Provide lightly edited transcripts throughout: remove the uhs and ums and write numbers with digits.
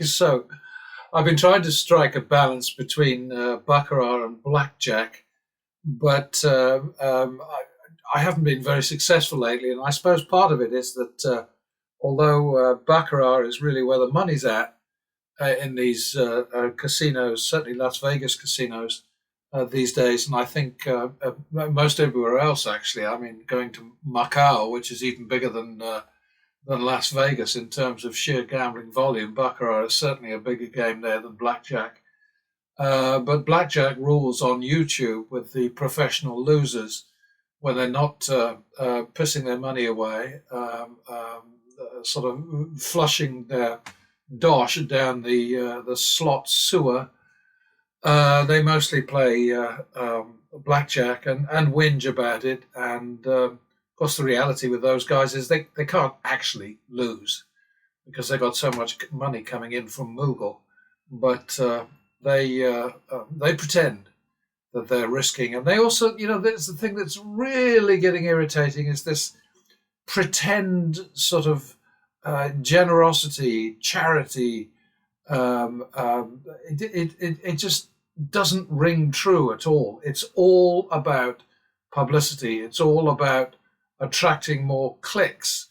So I've been trying to strike a balance between baccarat and blackjack, but I haven't been very successful lately. And I suppose part of it is that although baccarat is really where the money's at in these casinos, certainly Las Vegas casinos these days, and I think most everywhere else actually. I mean, going to Macau, which is even bigger than Las Vegas in terms of sheer gambling volume. Baccarat is certainly a bigger game there than blackjack. But blackjack rules on YouTube with the professional losers when they're not pissing their money away, sort of flushing their dosh down the slot sewer. They mostly play blackjack and whinge about it. And of course, the reality with those guys is they can't actually lose because they got so much money coming in from Moogle. But they pretend that they're risking, and they also, that's the thing that's really getting irritating is this pretend sort of generosity, charity. It just doesn't ring true at all. It's all about publicity. It's all about attracting more clicks.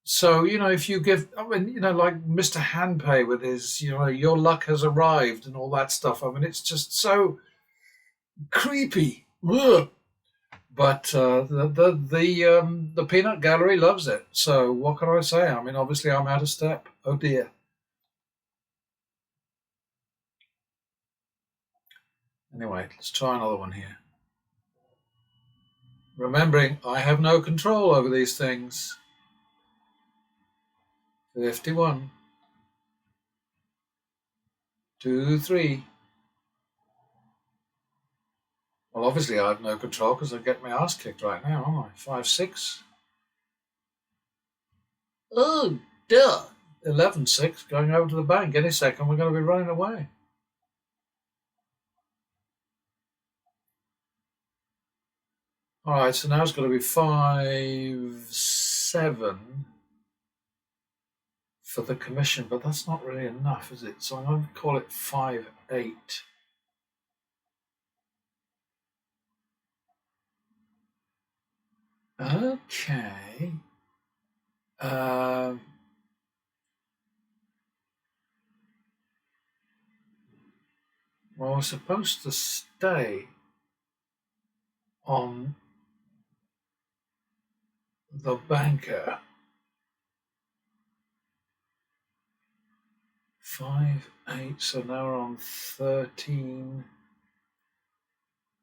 So, if you give, I mean, like Mr. Handpay with his, your luck has arrived and all that stuff. I mean, it's just so creepy. Ugh. But the peanut gallery loves it. So what can I say? I mean, obviously I'm out of step. Oh dear. Anyway, let's try another one here. Remembering, I have no control over these things. 51. 2, 3. Well, obviously I have no control because I get my ass kicked right now, aren't I? 5, 6. Oh, duh. 11, 6. Going over to the bank. Any second, we're going to be running away. All right, so now it's going to be 5, 7 for the commission, but that's not really enough, is it? So I'm going to call it 5, 8. Okay. Well, we're supposed to stay on the banker. 5, 8, so now we're on 13.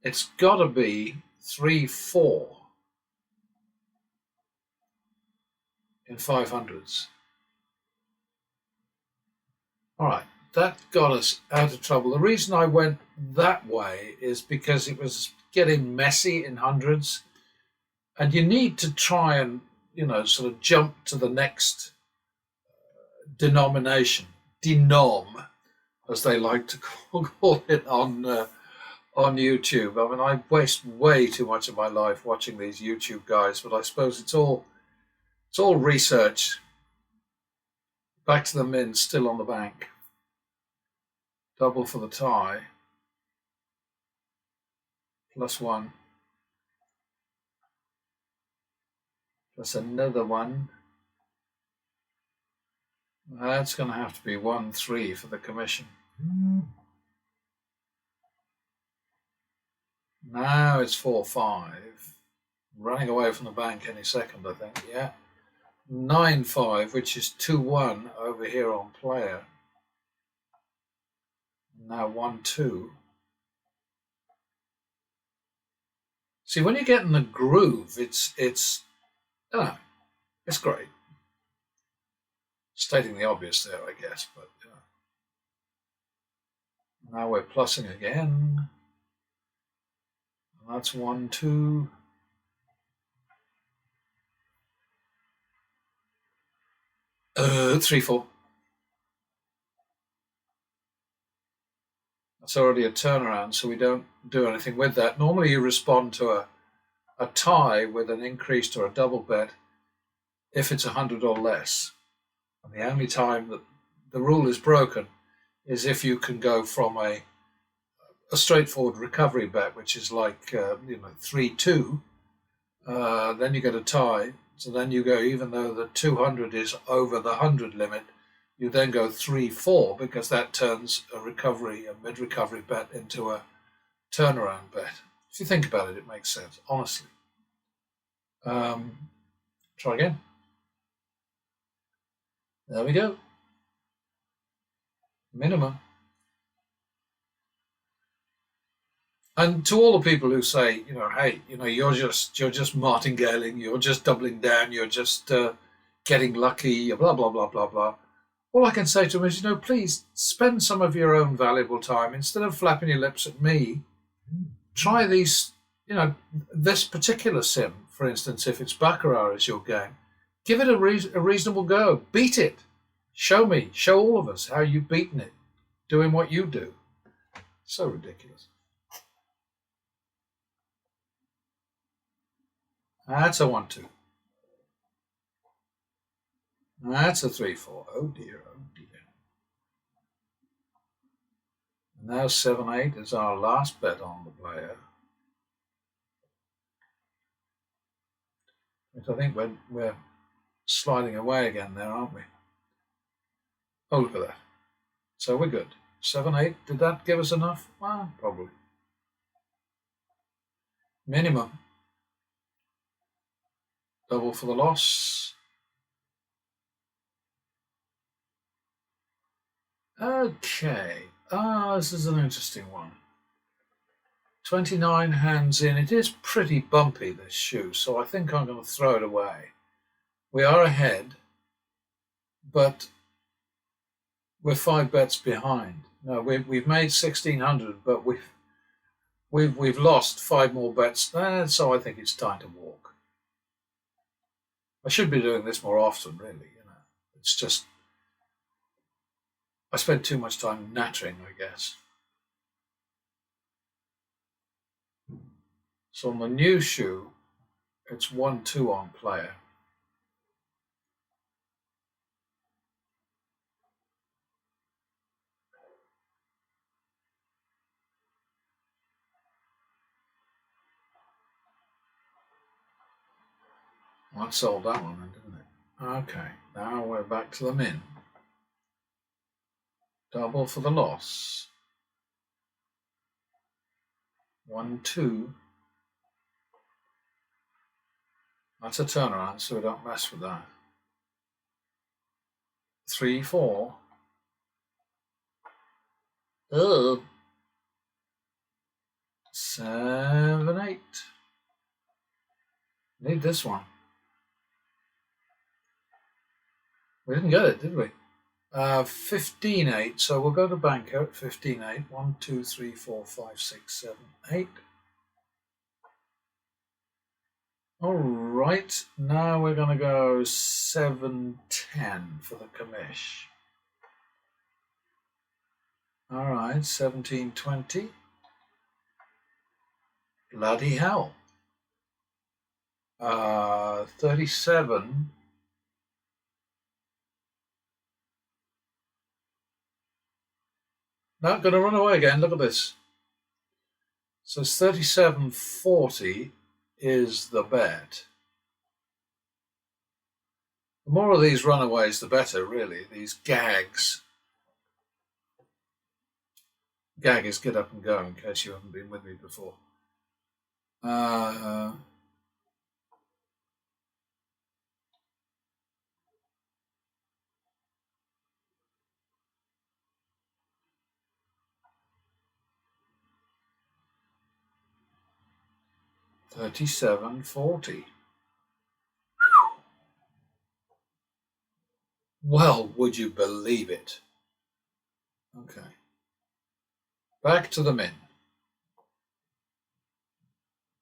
It's got to be 3, 4 in 500s. All right, that got us out of trouble. The reason I went that way is because it was getting messy in hundreds, and you need to try and, sort of jump to the next denomination, denom, as they like to call it on YouTube. I mean, I waste way too much of my life watching these YouTube guys, but I suppose it's all research. Back to the min, still on the bank. Double for the tie. +1. Plus another one. That's going to have to be 1, 3 for the commission. Now it's 4, 5. Running away from the bank any second, I think. Yeah. 9, 5, which is 2, 1 over here on player. Now 1, 2. See, when you get in the groove, it's great. Stating the obvious there, I guess, but now we're plussing again. And that's 1, 2. Three, 4. That's already a turnaround, so we don't do anything with that. Normally you respond to a tie with an increased or a double bet if it's 100 or less. And the only time that the rule is broken is if you can go from a straightforward recovery bet, which is like 3-2, then you get a tie. So then you go, even though the 200 is over the 100 limit, you then go 3-4 because that turns a mid-recovery bet into a turnaround bet. If you think about it, it makes sense, honestly. Try again. There we go. Minimum. And to all the people who say, hey, you're just martingaling, you're just doubling down, you're just getting lucky, blah blah blah blah blah. All I can say to them is, please spend some of your own valuable time instead of flapping your lips at me. Try these, this particular sim, for instance, if it's Baccarat as your game, give it a reasonable go. Beat it. Show me, show all of us how you've beaten it, doing what you do. So ridiculous. That's a 1-2. That's a 3-4. Oh dear, oh dear. And now 7-8 is our last bet on the player. But I think we're sliding away again there, aren't we? Oh, look at that. So we're good. 7-8, did that give us enough? Well, probably. Minimum. Double for the loss. Okay. This is an interesting one. 29 hands in. It is pretty bumpy, this shoe, so I think I'm going to throw it away. We are ahead, but we're 5 bets behind. No, we've made 1,600, but we've lost 5 more bets, so I think it's time to walk. I should be doing this more often, really. It's just I spend too much time nattering, I guess. So on the new shoe, it's 1-2 on player. Well, that sold that one then, didn't it? Okay, now we're back to the min. Double for the loss. 1-2. That's a turnaround, so we don't mess with that. 3-4. Oh. 7-8. Need this one. We didn't get it, did we? 15-8, so we'll go to Baccarat. 15-8. 1, 2, 3, 4, 5, 6, 7, 8. All right, now we're going to go 7-10 for the commish. All right, 17-20. Bloody hell. 37. Not going to run away again. Look at this. So it's 37-40 is the bet. The more of these runaways, the better, really. These gags. Gag is get up and go, in case you haven't been with me before. 37-40. Well, would you believe it? Okay. Back to the min.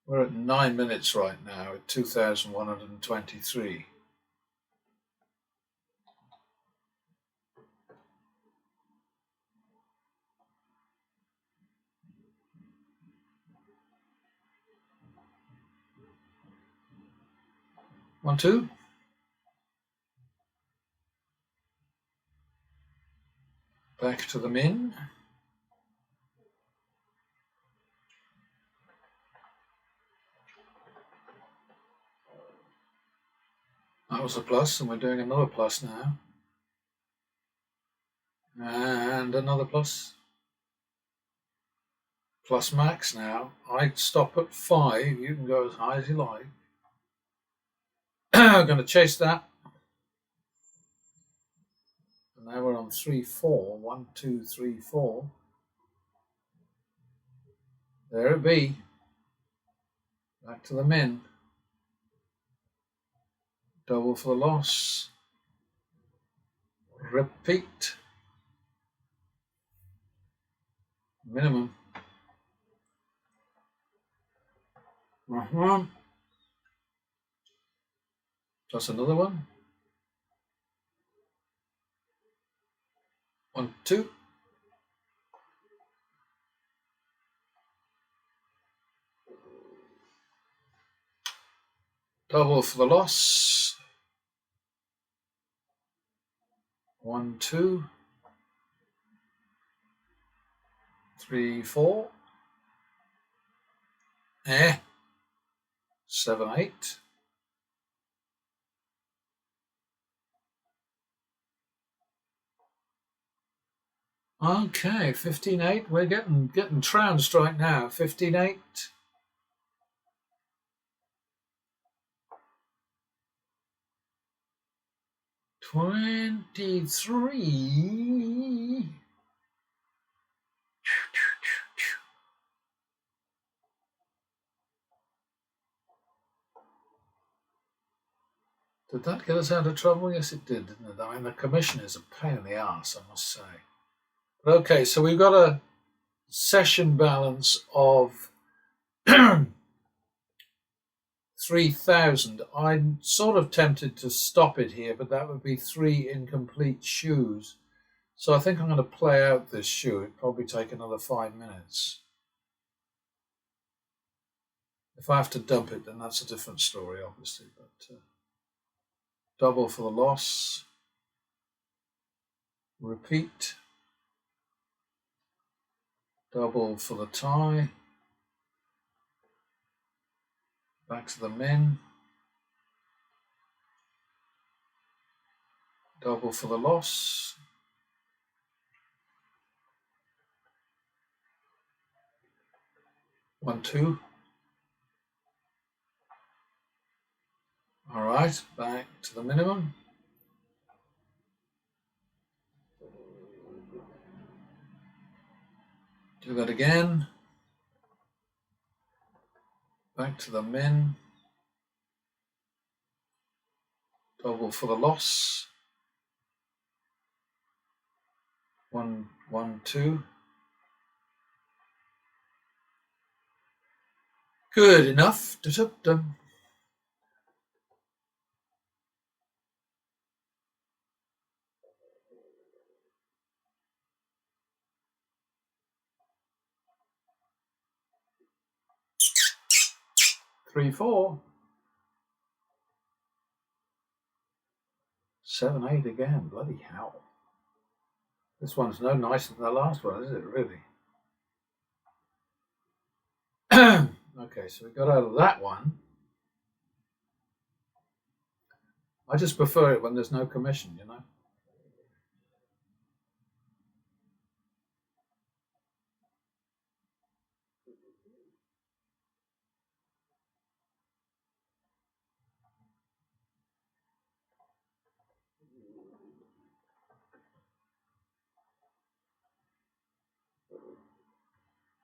We're at 9 minutes right now at 2,123. One, two. Back to the min. That was a plus, and we're doing another plus now. And another plus. Plus max now. I stop at 5. You can go as high as you like. I'm going to chase that. And now we're on 3, 4. 1, 2, 3, 4. There it be. Back to the min. Double for the loss. Repeat. Minimum. Plus another one. 1, 2. Double for the loss. 1, 2. 3, 4. 7, 8. Okay, 15-8. We're getting trounced right now. 15-8. 23. Did that get us out of trouble? Yes, it did, didn't it? I mean, the commission is a pain in the arse, I must say. But okay, so we've got a session balance of 3,000. I'm sort of tempted to stop it here, but that would be 3 incomplete shoes. So I think I'm going to play out this shoe. It'd probably take another 5 minutes. If I have to dump it, then that's a different story, obviously. But double for the loss. Repeat. Double for the tie. Back to the min. Double for the loss. One, 2. All right, back to the minimum. Do that again. Back to the min. Double for the loss. 1, 1, 2. Good enough. Da-da-dum. Three, 4. 7, 8 again. Bloody hell. This one's no nicer than the last one, is it, really? Okay, so we got out of that one. I just prefer it when there's no commission, you know.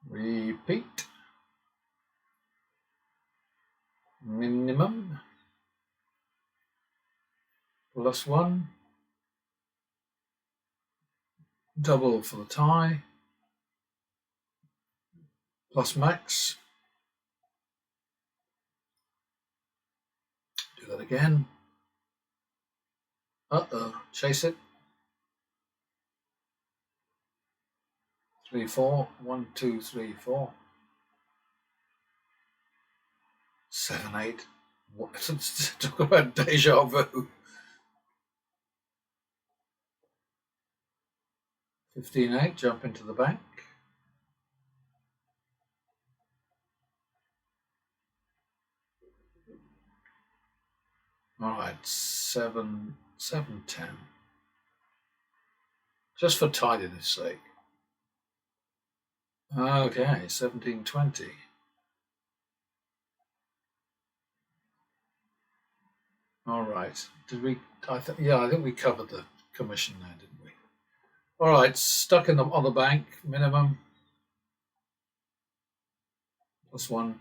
Repeat. Minimum. Plus 1. Double for the tie. Plus max. Do that again. Chase it. 3, 4. 1, 2, 3, 4. 7, 8. What? Talk about deja vu. 15-8, jump into the bank. All right, 7-10. Just for tidiness sake. Okay, 17-20. All right. Did we? I think we covered the commission there, didn't we? All right, stuck on the bank minimum. +1.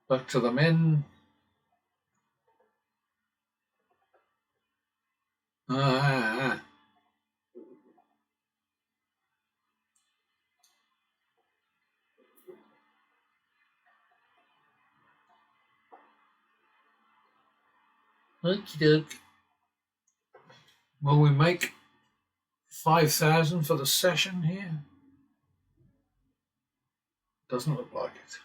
Back to the min. Ah. Okie doke. Will we make 5,000 for the session here? Doesn't look like it.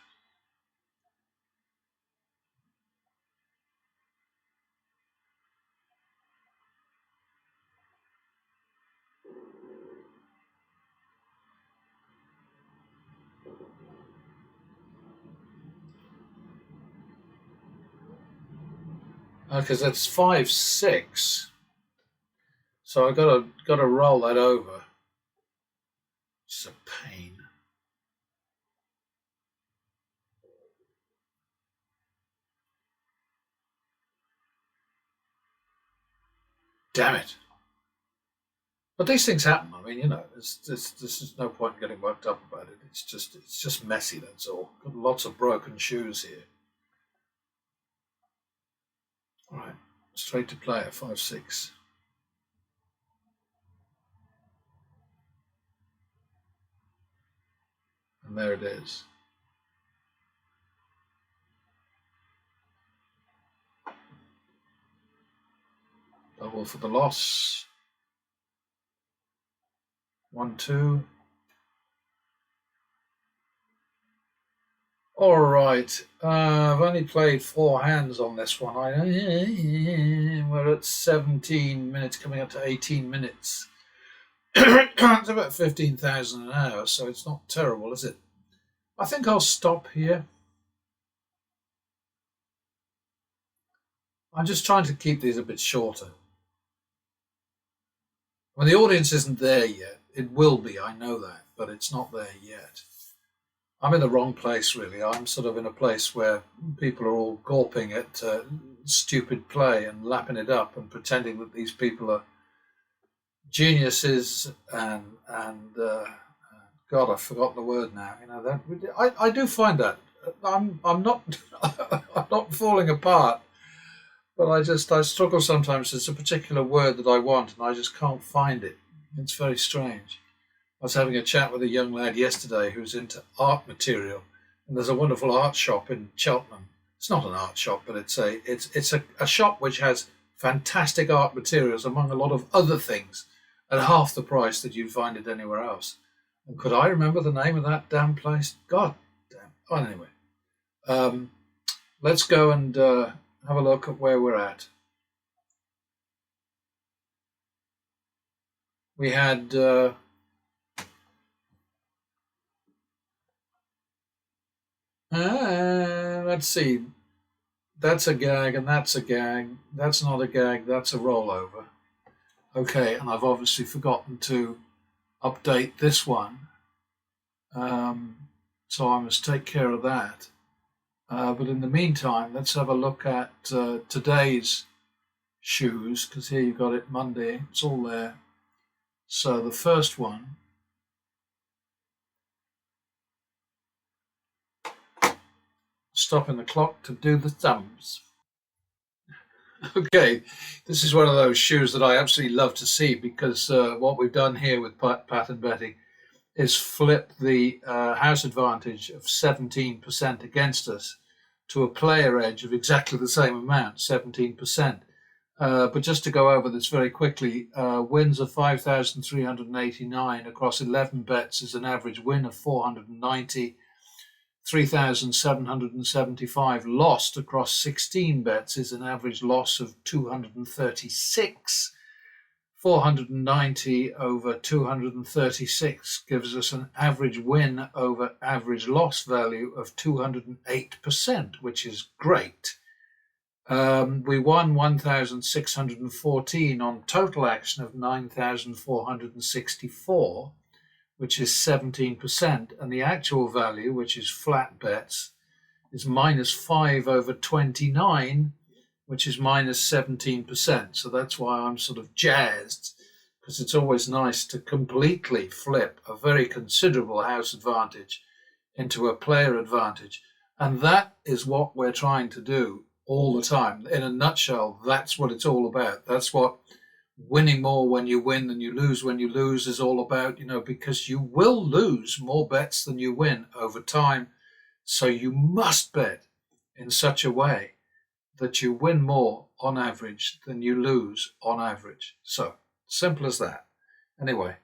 Because that's 5-6. So I gotta roll that over. It's a pain. Damn it. But these things happen. I mean, this is no point in getting worked up about it. It's just messy, that's all. Got lots of broken shoes here. All right, straight to play at 5-6. And there it is. Double for the loss. 1-2. All right. I've only played 4 hands on this one. We're at 17 minutes, coming up to 18 minutes. It's about 15,000 an hour, so it's not terrible, is it? I think I'll stop here. I'm just trying to keep these a bit shorter. When the audience isn't there yet, it will be, I know that, but it's not there yet. I'm in the wrong place, really. I'm sort of in a place where people are all gawping at stupid play and lapping it up and pretending that these people are geniuses and God, I've forgotten the word now. That I do find that I'm not I'm not falling apart, but I struggle sometimes. There's a particular word that I want and I just can't find it. It's very strange. I was having a chat with a young lad yesterday who's into art material, and there's a wonderful art shop in Cheltenham. It's not an art shop, but it's a shop which has fantastic art materials among a lot of other things at half the price that you'd find it anywhere else. And could I remember the name of that damn place? God damn. Oh, anyway, let's go and have a look at where we're at. We had let's see. That's a gag and that's a gag. That's not a gag. That's a rollover. Okay, and I've obviously forgotten to update this one. So I must take care of that. But in the meantime, let's have a look at today's shoes, because here you've got it Monday. It's all there. So the first one, stopping the clock to do the thumbs. Okay, this is one of those shoes that I absolutely love to see, because what we've done here with pattern betting is flip the house advantage of 17% against us to a player edge of exactly the same amount, 17%. But just to go over this very quickly, wins of 5,389 across 11 bets is an average win of 490. 3,775 lost across 16 bets is an average loss of 236. 490 over 236 gives us an average win over average loss value of 208%, which is great. We won 1,614 on total action of 9,464, which is 17%. And the actual value, which is flat bets, is -5 over 29, which is -17%. So that's why I'm sort of jazzed, because it's always nice to completely flip a very considerable house advantage into a player advantage. And that is what we're trying to do all the time. In a nutshell, that's what it's all about. That's what winning more when you win than you lose when you lose is all about, because you will lose more bets than you win over time. So you must bet in such a way that you win more on average than you lose on average. So simple as that. Anyway,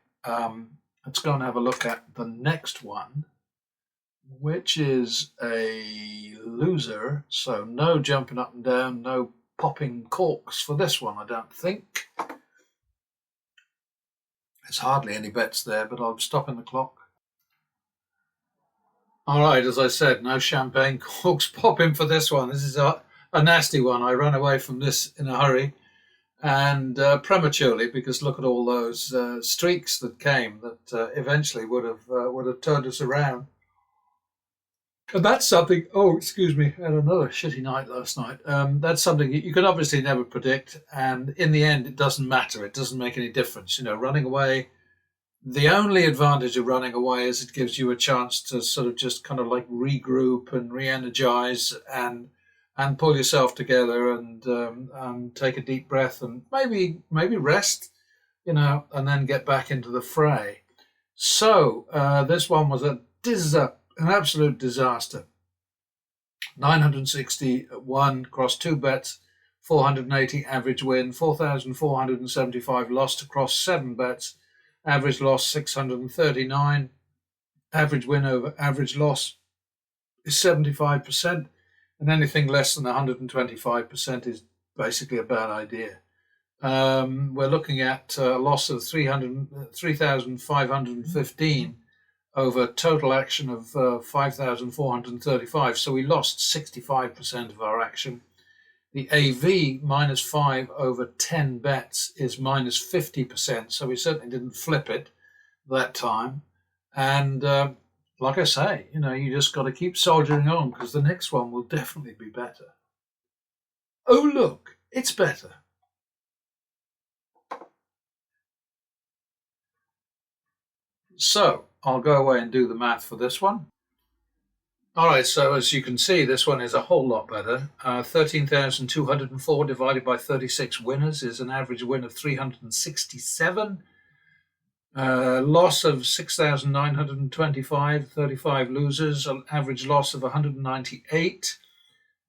let's go and have a look at the next one, which is a loser. So no jumping up and down, no popping corks for this one, I don't think. There's hardly any bets there, but I'm stopping the clock. All right, as I said, no champagne corks popping for this one. This is a nasty one. I ran away from this in a hurry and prematurely, because look at all those streaks that came that eventually would have turned us around. And that's something. Oh, excuse me, I had another shitty night last night. That's something you can obviously never predict, and in the end, it doesn't matter. It doesn't make any difference. Running away. The only advantage of running away is it gives you a chance to sort of just kind of like regroup and re-energize and pull yourself together and take a deep breath and maybe rest, and then get back into the fray. So this one was an absolute disaster. 961 across 2 bets, 480 average win, 4,475 lost across 7 bets, average loss 639, average win over average loss is 75%, and anything less than 125% is basically a bad idea. We're looking at a loss of 3,515 over total action of 5,435. So we lost 65% of our action. The AV -5 over 10 bets is -50%. So we certainly didn't flip it that time. And like I say, you just got to keep soldiering on, because the next one will definitely be better. Oh, look, it's better. So I'll go away and do the math for this one. All right, so as you can see, this one is a whole lot better. 13,204 divided by 36 winners is an average win of 367. Loss of 6,925, 35 losers, an average loss of 198.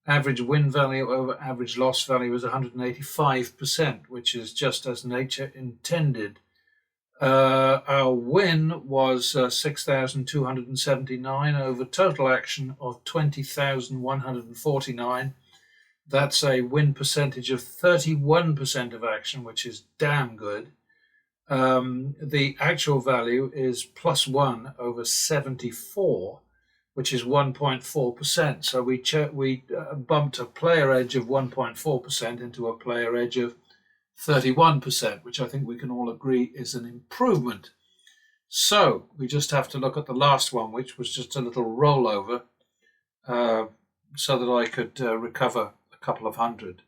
Average win value over average loss value is 185%, which is just as nature intended. Our win was 6,279 over total action of 20,149. That's a win percentage of 31% of action, which is damn good. The actual value is +1 over 74, which is 1.4%. So we bumped a player edge of 1.4% into a player edge of 31%, which I think we can all agree is an improvement. So we just have to look at the last one, which was just a little rollover, so that I could recover a couple of hundred.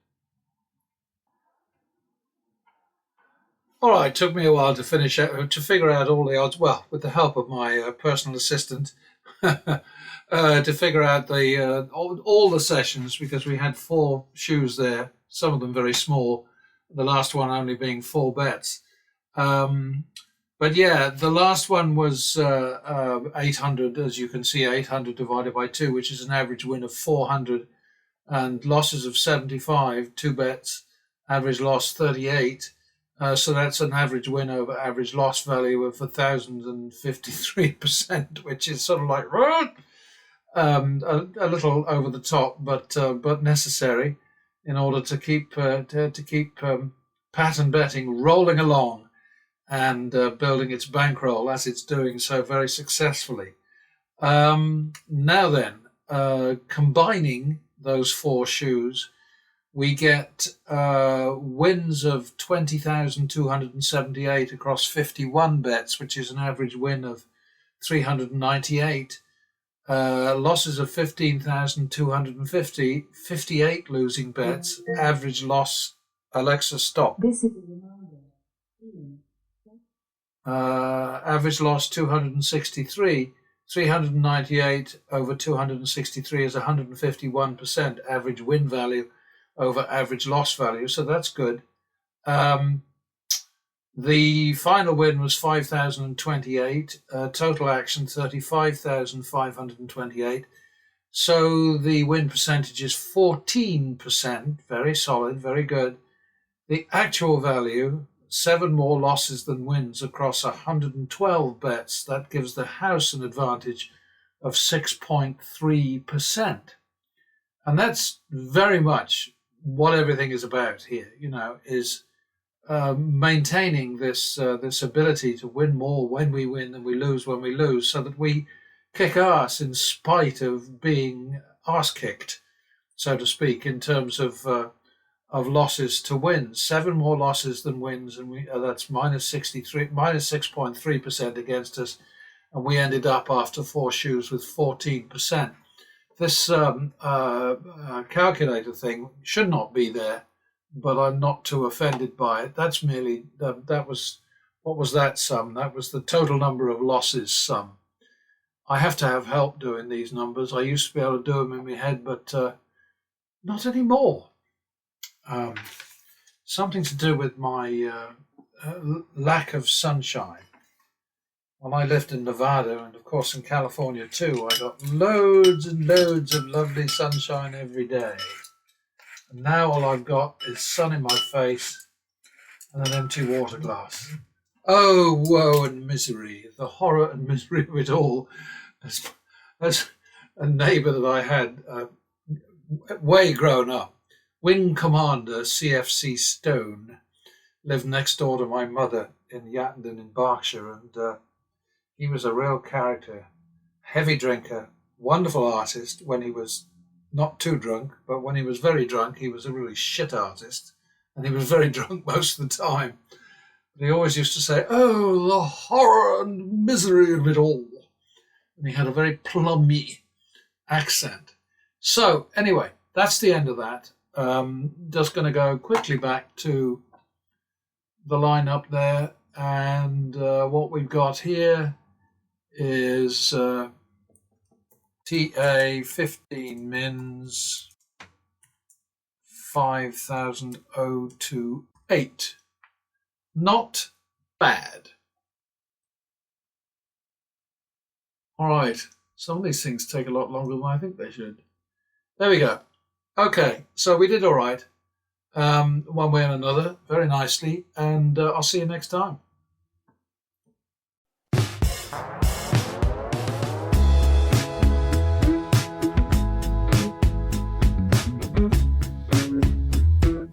All right, it took me a while to figure out all the odds. Well, with the help of my personal assistant, to figure out all the sessions, because we had 4 shoes there, some of them very small. The last one only being 4 bets. But yeah, the last one was 800, as you can see, 800 divided by 2, which is an average win of 400, and losses of 75, 2 bets, average loss 38. So that's an average win over average loss value of 1,053%, which is sort of like, a little over the top, but necessary in order to keep pattern betting rolling along and building its bankroll as it's doing so very successfully. Now then, combining those four shoes, we get wins of 20,278 across 51 bets, which is an average win of 398. Losses of 15,250, 58 losing bets, average loss. Alexa, stop. Average loss 263, 398 over 263 is 151% average win value over average loss value, so that's good. The final win was 5,028, total action 35,528. So the win percentage is 14%, very solid, very good. The actual value, 7 more losses than wins across 112 bets. That gives the house an advantage of 6.3%. And that's very much what everything is about here, is maintaining this ability to win more when we win than we lose when we lose, so that we kick ass in spite of being arse kicked, so to speak, in terms of losses to wins. 7 more losses than wins, and that's minus 6.3% against us, and we ended up after 4 shoes with 14%. This calculator thing should not be there, but I'm not too offended by it. That's merely, that was, what was that sum? That was the total number of losses sum. I have to have help doing these numbers. I used to be able to do them in my head, but not anymore. Something to do with my lack of sunshine. When I lived in Nevada, and of course in California too, I got loads and loads of lovely sunshine every day. And now all I've got is sun in my face and an empty water glass. Oh, woe and misery, the horror and misery of it all. As a neighbour that I had, way grown up, Wing Commander CFC Stone, lived next door to my mother in Yattendon in Berkshire, and he was a real character, heavy drinker, wonderful artist when he was not too drunk, but when he was very drunk, he was a really shit artist, and he was very drunk most of the time. But he always used to say, "Oh, the horror and misery of it all." And he had a very plummy accent. So anyway, that's the end of that. Just going to go quickly back to the lineup there, and what we've got here is TA 15 mins 5,028. Not bad. All right, some of these things take a lot longer than I think they should. There we go. Okay, so we did all right, one way and another, very nicely, and I'll see you next time.